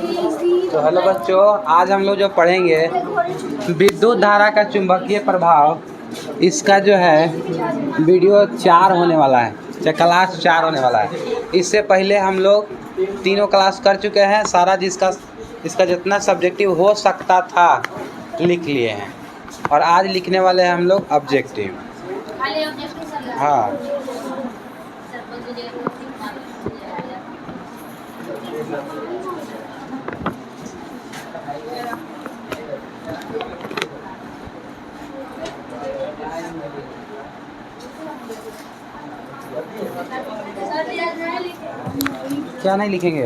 तो हेलो बच्चों, आज हम लोग जो पढ़ेंगे विद्युत धारा का चुंबकीय प्रभाव, इसका जो है वीडियो 4 होने वाला है, क्लास 4 होने वाला है। इससे पहले हम लोग तीनों क्लास कर चुके हैं, सारा इसका जितना सब्जेक्टिव हो सकता था लिख लिए हैं, और आज लिखने वाले हैं हम लोग ऑब्जेक्टिव। हाँ, क्या नहीं लिखेंगे?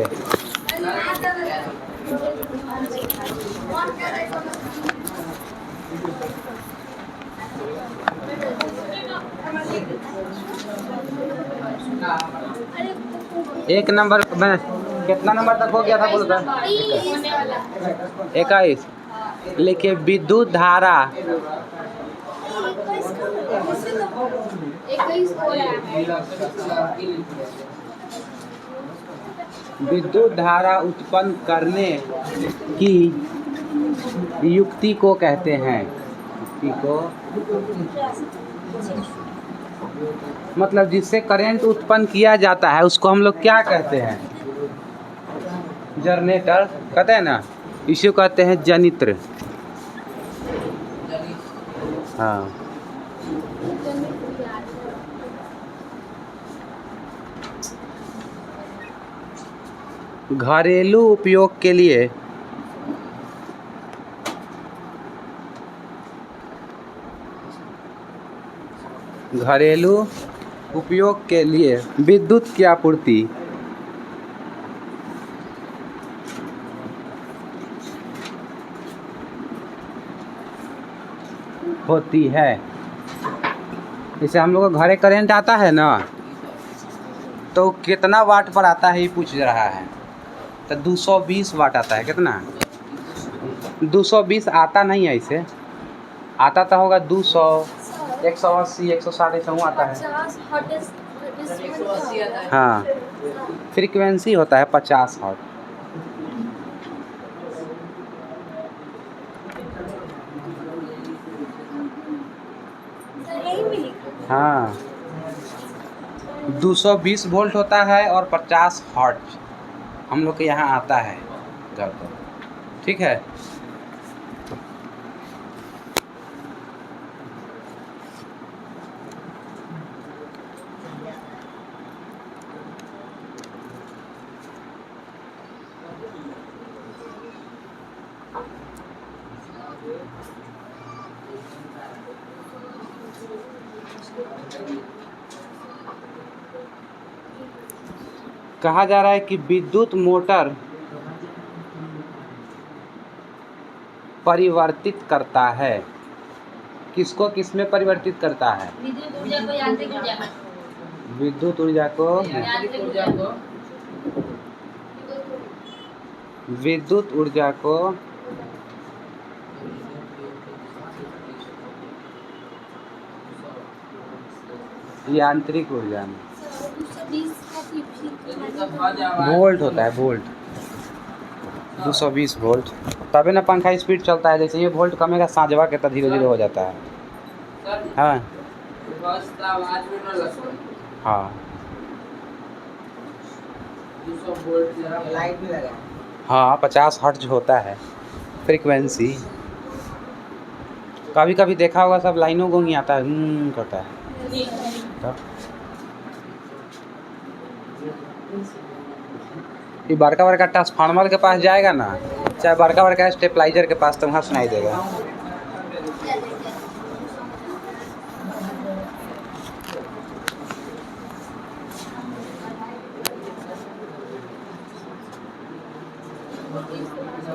एक नंबर में कितना नंबर तक हो गया था बोलो तो? 21 लिखिए। विद्युत धारा विद्युत धारा उत्पन्न करने की युक्ति को कहते हैं। युक्ति को मतलब जिससे करंट उत्पन्न किया जाता है उसको हम लोग क्या कहते हैं? जनरेटर कहते हैं ना, इसी को कहते हैं जनित्र। हाँ, घरेलू उपयोग के लिए विद्युत की आपूर्ति होती है। जैसे हम लोग को घरे करंट आता है ना, तो कितना वाट पर आता है ये पूछ रहा है। तो 220 वाट आता है। कितना? 220 आता नहीं है, इसे आता तो होगा 200, 180, 160 ऐसा आता है। हाँ, फ्रीक्वेंसी होता है 50 हर्ट्ज। हाँ, 220 वोल्ट होता है और 50 हर्ट्ज हम लोग के यहाँ आता है घर पर। ठीक है। कहा जा रहा है कि विद्युत मोटर परिवर्तित करता है। किसको किसमें परिवर्तित करता है? विद्युत ऊर्जा को यांत्रिक ऊर्जा में वोल्ट होता है। वोल्ट 220 वोल्ट, तभी ना पंखा स्पीड चलता है। जैसे ये वोल्ट कमेगा, साँझवा के तो धीरे धीरे हो जाता है। हाँ हाँ, हाँ 50 हर्ट्ज होता है फ्रीक्वेंसी। कभी कभी देखा होगा सब लाइनों को नहीं आता है, करता है। तो ये बड़का बड़का ट्रांसफार्मर के पास जाएगा ना, चाहे बड़का बड़का स्टेबलाइजर के पास, तो वहाँ सुनाई देगा।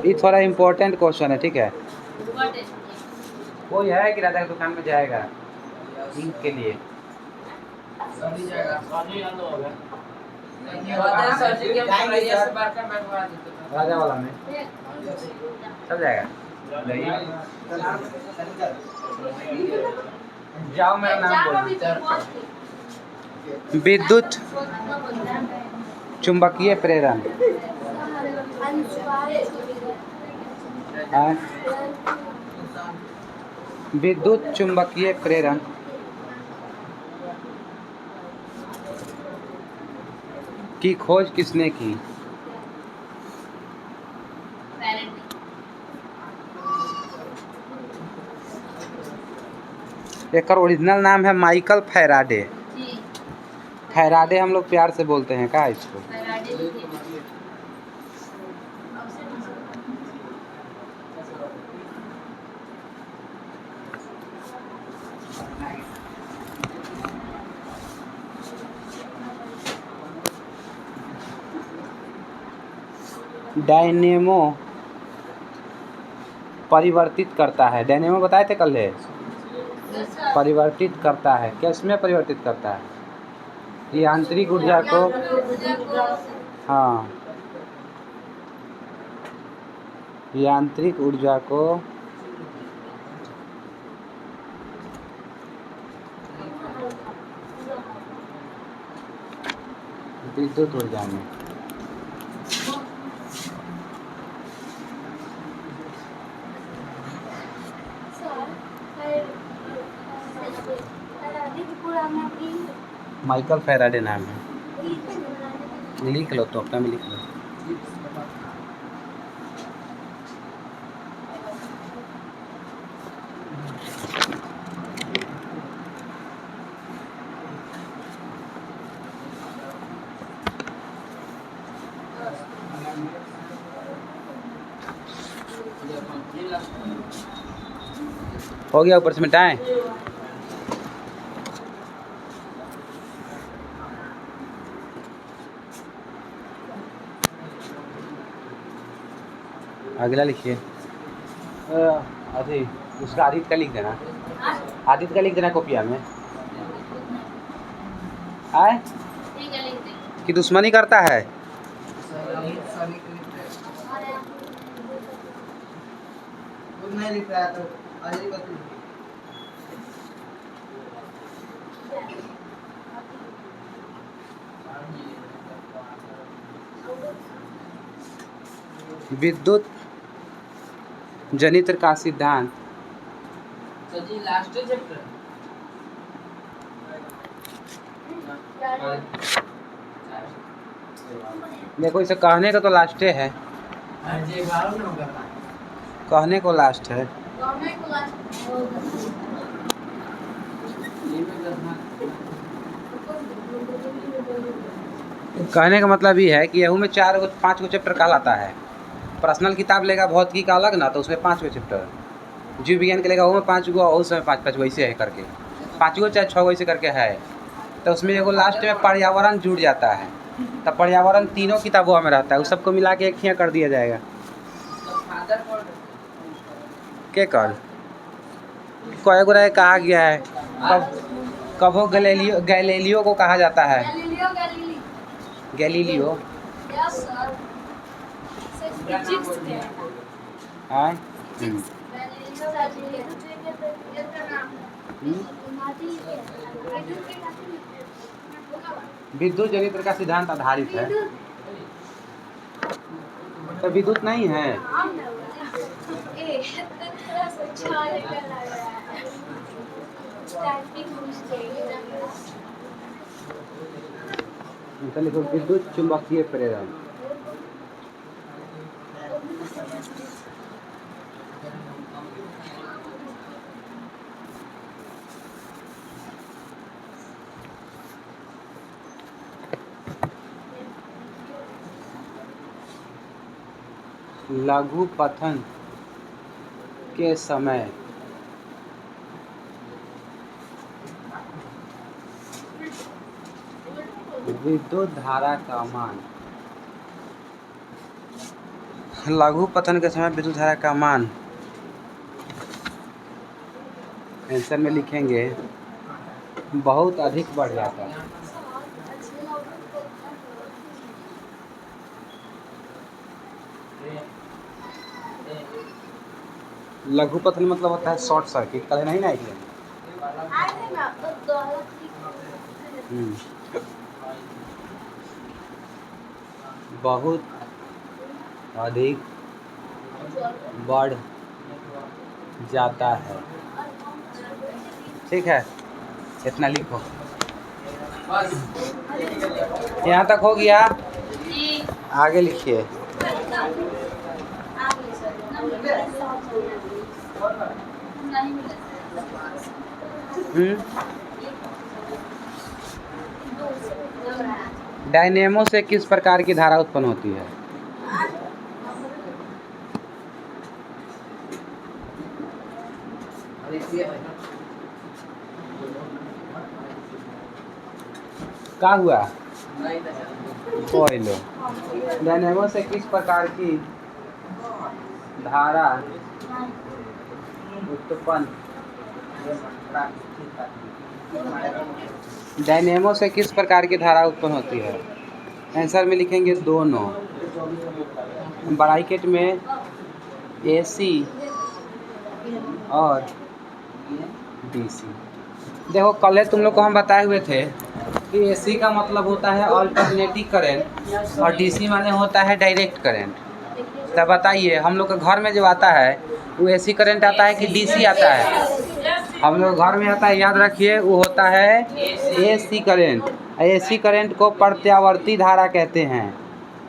ये थोड़ा इम्पोर्टेंट क्वेश्चन है। ठीक है। कोई है कि राजा की दुकान में जाएगा इंक के लिए? राजा वाला में चल जाएगा। जाओ, मेरा नाम बोलो। विद्युत चुंबकीय प्रेरण हाँ? विद्युत चुंबकीय प्रेरण की खोज किसने की? एक ओरिजिनल नाम है माइकल फैराडे। फैराडे हम लोग प्यार से बोलते हैं क्या इसको? डायनेमो परिवर्तित करता है। डायनेमो बताए थे कल है। परिवर्तित करता है, किसमें परिवर्तित करता है? यांत्रिक ऊर्जा को, हाँ, यांत्रिक ऊर्जा को विद्युत ऊर्जा में। माइकल फैराडे नाम है। लिख लो तो अपना में लिख लो। हो गया, ऊपर से मिटाएं। अगला लिखिए। अरे उसका आदित्य का लिख देना। आदित्य का लिख देना कॉपिया में। आए कि दुश्मनी करता है। नहीं लिख रहा है तो विद्युत जनित्र का सिद्धांत। लास्ट चैप्टर देखो, इसे कहने का तो लास्ट है, कहने को लास्ट है। कहने का मतलब ये है कि यहू में 4-5 गो चैप्टर कहलाता है। पर्सनल किताब लेगा भौतिकी का अलग ना, तो उसमें 5 गो चैप्टर। जीव विज्ञान के लेगा वो में 5 गो, और उसमें 5-5 वैसे है करके 5 गो चाहे 6 वैसे करके है। तो उसमें एगो लास्ट में पर्यावरण जुड़ जाता है, तब पर्यावरण तीनों किताबों में रहता है, उस सबको मिला के एक ही कर दिया जाएगा। क्या कर कोई गुरा कहा गया है? कबो गैलीलियो को कहा जाता है। गैलीलियो हाँ। विद्युत जनित्र का सिद्धांत आधारित है। तो विद्युत नहीं है। लिखो विद्युत चुंबकीय प्रेरण। लघु पतन के समय विद्युत धारा का मान। लघु पतन के समय विद्युत धारा का मान आंसर में लिखेंगे बहुत अधिक बढ़ जाता है। लघु पतन मतलब होता है शॉर्ट सर्किट। कल नहीं ना बहुत अधिक बढ़ जाता है। ठीक है, इतना लिखो। यहाँ तक हो गया, आगे लिखिए। डायनेमो से किस प्रकार की धारा उत्पन्न होती है? क्या हुआ? कोई लो। डायनेमो से किस प्रकार की धारा उत्पन्न डायनेमो से किस प्रकार की धारा उत्पन्न होती है? आंसर में लिखेंगे दोनों। ब्रैकेट में एसी और डीसी। देखो कल तुम लोग को हम बताए हुए थे कि एसी का मतलब होता है अल्टरनेटिंग करंट और डीसी माने होता है डायरेक्ट करंट। तब बताइए हम लोग के घर में जो आता है वो एसी करंट आता है कि डीसी आता है? हम लोग घर में आता है, याद रखिए, वो होता है एसी करंट। एसी करंट को प्रत्यावर्ती धारा कहते हैं।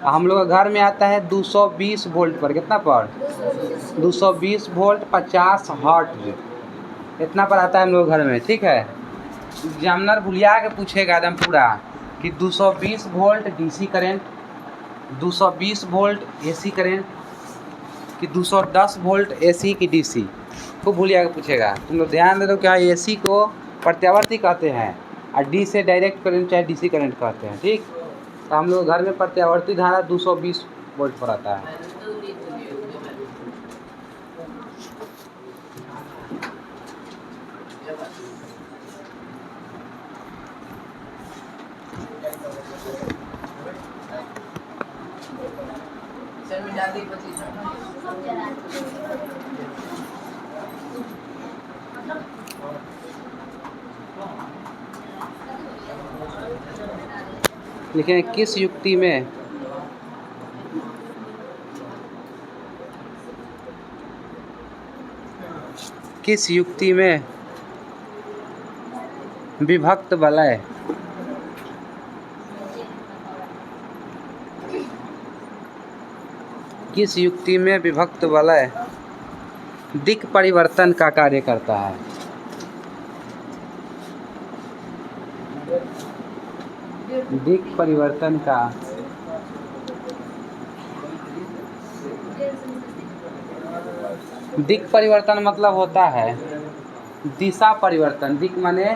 हम लोग घर में आता है 220 वोल्ट पर। कितना पर? 220 वोल्ट 50 हर्ट्ज, इतना पर आता है हम लोग घर में। ठीक है, एग्जामिनर भुलिया के पूछेगा एकदम पूरा कि 220 volt DC current, 220 volt AC current कि 210 वोल्ट एसी की डीसी, खूब भूलिया के पूछेगा। तुम लोग ध्यान दे दो, क्या एसी को प्रत्यावर्ती कहते हैं और डी से डायरेक्ट करंट चाहे डीसी करंट कहते हैं। ठीक, तो हम लोग घर में प्रत्यावर्ती धारा 220 वोल्ट पर आता है। लेकिन किस युक्ति में विभक्त वलय किस युक्ति में विभक्त वलय दिक् परिवर्तन का कार्य करता है? दिक् परिवर्तन का दिक् परिवर्तन मतलब होता है दिशा परिवर्तन। दिक् माने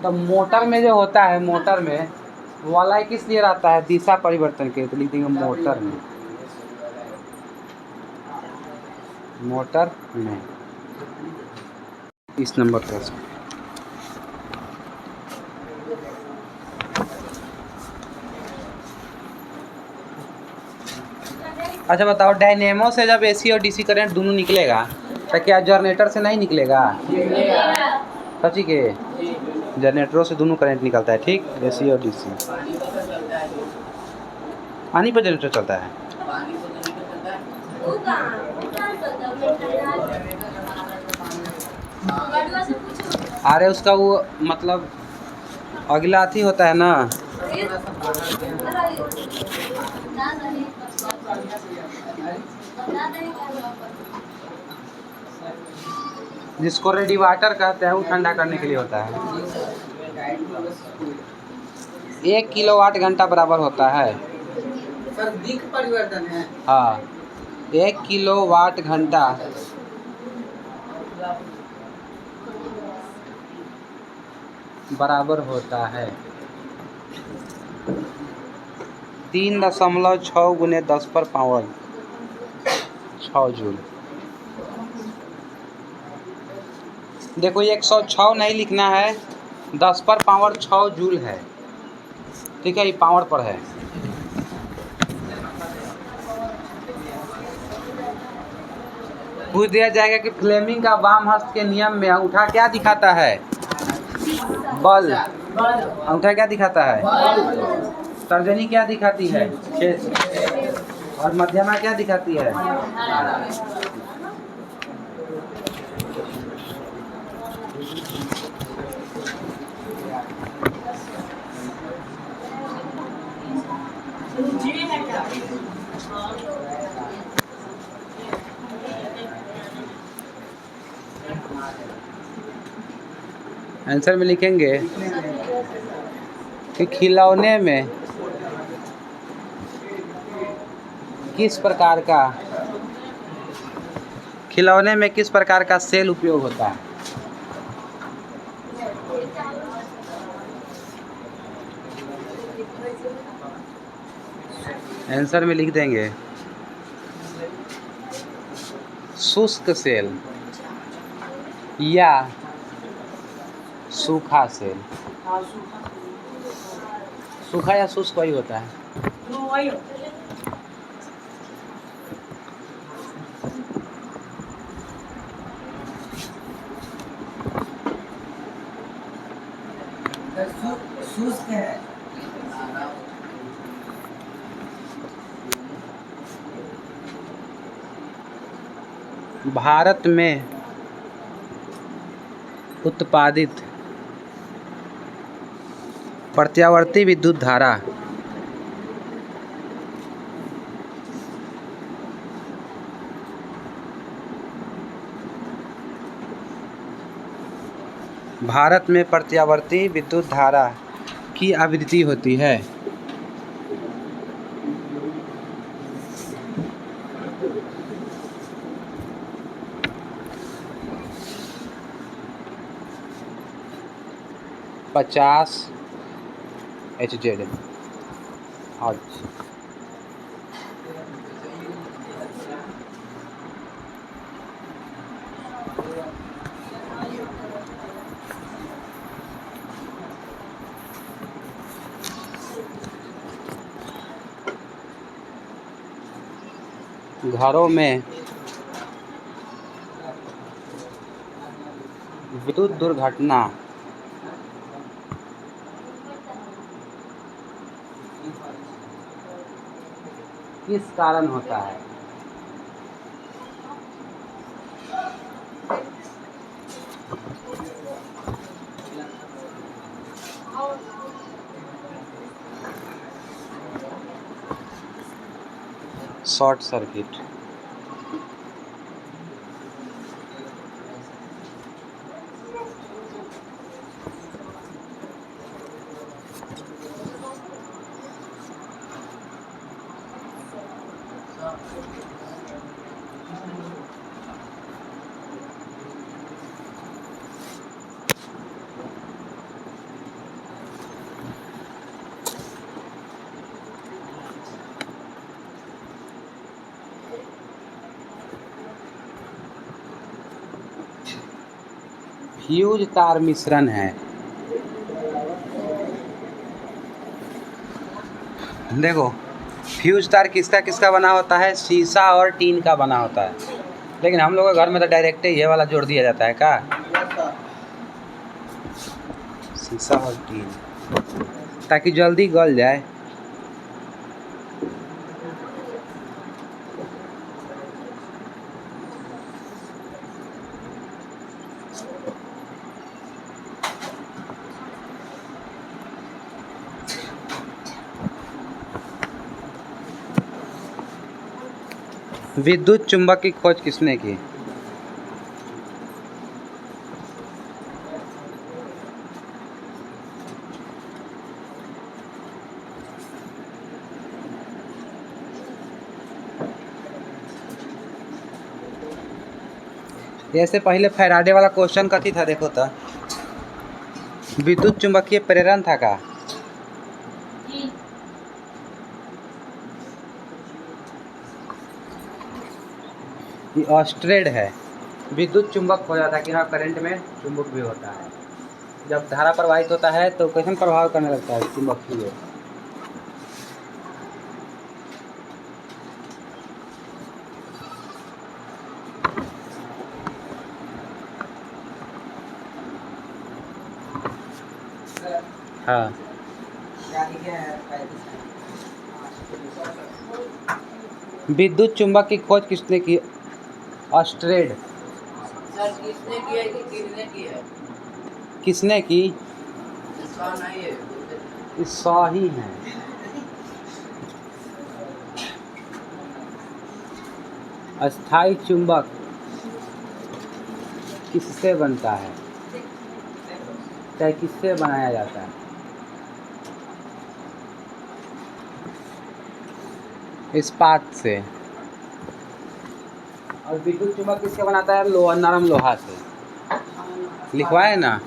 तो मोटर में जो होता है, मोटर में वाला किस लिए रहता है? दिशा परिवर्तन के। तो लिख देंगे मोटर में, मोटर में। इस नंबर पर अच्छा बताओ, डायनेमो से जब एसी और डीसी करंट दोनों निकलेगा तो क्या जनरेटर से नहीं निकलेगा? सच्ची के जनरेटरों से दोनों करंट निकलता है। ठीक, एसी और डीसी। पानी पर जनरेटर चलता है। अरे उसका वो मतलब अगला अथी होता है ना, जिसको रेडिएटर कहते हैं, वो ठंडा करने के लिए होता है। 1 किलोवाट घंटा बराबर होता है। सर दिक् परिवर्तन है। हाँ, 1 किलोवाट घंटा बराबर होता है 3.6 गुने 10 पर पावर 6 जूल। देखो ये 106 नहीं लिखना है, 10 पर पावर 6 जूल है। ठीक है, ये पावर पर है। पूछ दिया जाएगा कि फ्लेमिंग का वाम हस्त के नियम में अंगूठा क्या दिखाता है? बल। अंगूठा क्या दिखाता है? तर्जनी क्या दिखाती है? 6 और मध्यमा क्या दिखाती है? आंसर में लिखेंगे कि खिलौने में किस प्रकार का सेल उपयोग होता है? आंसर में लिख देंगे शुष्क सेल या सूखा सेल। सूखा या शुष्क वही होता है। शुष्क है। भारत में उत्पादित प्रत्यावर्ती विद्युत धारा की आवृत्ति होती है। पचास HZ हर्ट्ज। घरों में विद्युत दुर्घटना किस कारण होता है? Short circuit. फ्यूज तार मिश्रण है। देखो फ्यूज तार किसका किसका बना होता है? शीशा और टीन का बना होता है, लेकिन हम लोग के घर में तो डायरेक्ट ये वाला जोड़ दिया जाता है। क्या? शीशा और टीन, ताकि जल्दी गल जाए। विद्युत चुंबक की खोज किसने की? जैसे पहले फैराडे वाला क्वेश्चन कथी था? देखो तो विद्युत चुंबकीय प्रेरण था का? ये ऑस्ट्रेड है। विद्युत चुंबक हो जाता है कि हाँ करंट में चुंबक भी होता है। जब धारा प्रवाहित होता है तो कैसे प्रभाव करने लगता है? चुंबकीय। हाँ क्या लिखे हैं? विद्युत चुंबक की खोज किसने की? ऑस्ट्रेड। सर किसने किया है कि किसने किया है? किसने की? इसका नहीं है। सौ ही है। अस्थाई चुंबक किससे बनता है? चाहे किससे बनाया जाता है? इस्पात से। और विद्युत चुंबक किससे बनाता है? लोहा, नरम लोहा से। लिखवाए ना।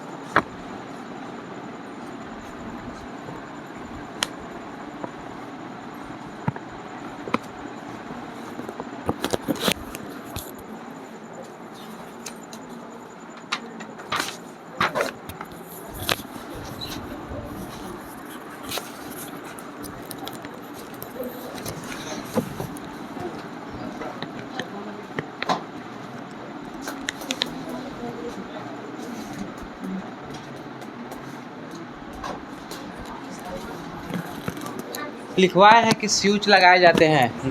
लिखवाए हैं कि स्विच लगाए जाते हैं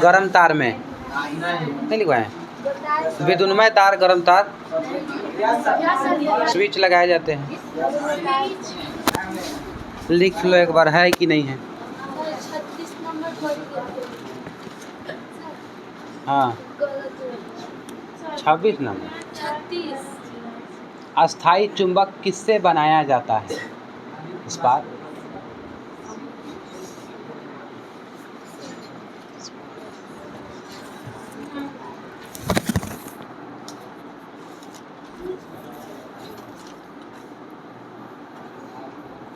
गरम तार में। नहीं लिखवाए हैं? विद्युन्मय तार, गरम तार, स्विच लगाए जाते हैं। लिख लो एक बार, है कि नहीं है? 36 नंबर। हाँ 26 नंबर। 36। अस्थाई चुंबक किससे बनाया जाता है? इस्पात।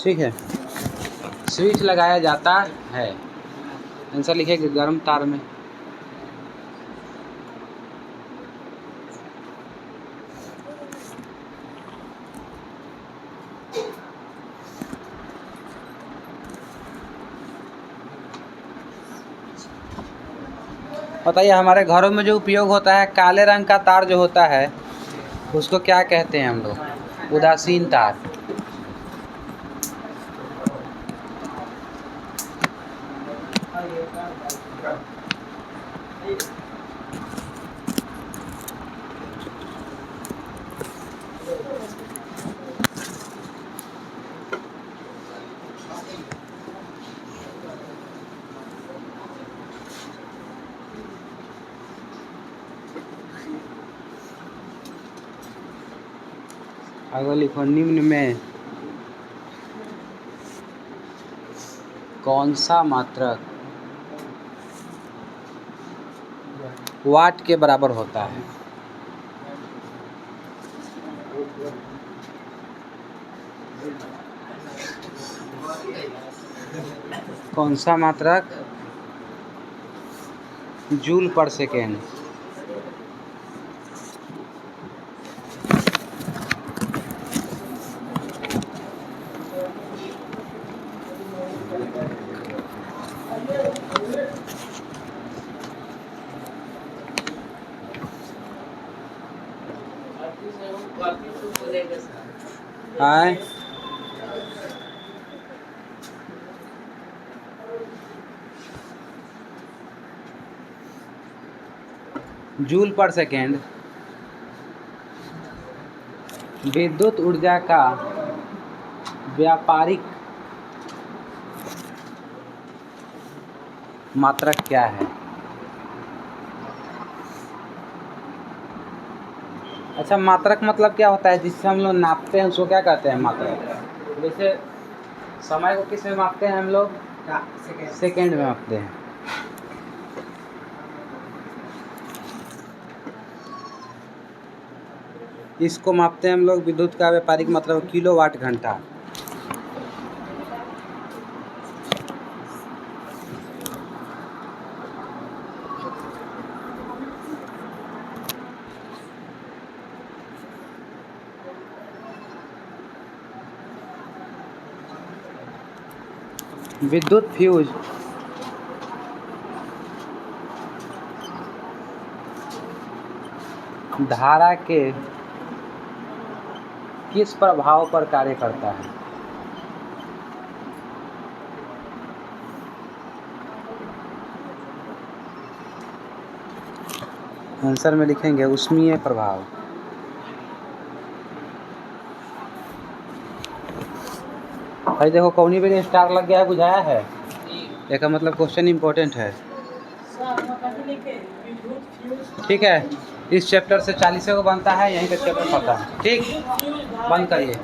ठीक है, स्विच लगाया जाता है। आंसर लिखेंगे गर्म तार में। बताइए, हमारे घरों में जो उपयोग होता है, काले रंग का तार जो होता है उसको क्या कहते हैं हम लोग? उदासीन तार। अगर लिखो, निम्न में कौन सा मात्रक वाट के बराबर होता है? कौन सा मात्रक जूल पर सेकेंड? आए जूल पर सेकेंड विद्युत ऊर्जा का व्यापारिक मात्रक क्या है? अच्छा, मात्रक मतलब क्या होता है? जिससे हम लोग नापते हैं उसको क्या कहते हैं? मात्रक। जैसे समय को किस में मापते हैं हम लोग? सेकेंड में मापते हैं। इसको मापते हैं हम लोग, विद्युत का व्यापारिक मतलब किलोवाट घंटा। विद्युत फ्यूज धारा के किस प्रभाव पर कार्य करता है? आंसर में लिखेंगे ऊष्मीय प्रभाव। भाई देखो कौनी पे स्टार लग गया है, बुझाया है। इसका मतलब क्वेश्चन इम्पोर्टेंट है। ठीक है, इस चैप्टर से 40 को बनता है, यहीं पे चैप्टर पढ़ता है। ठीक, बंद करिए।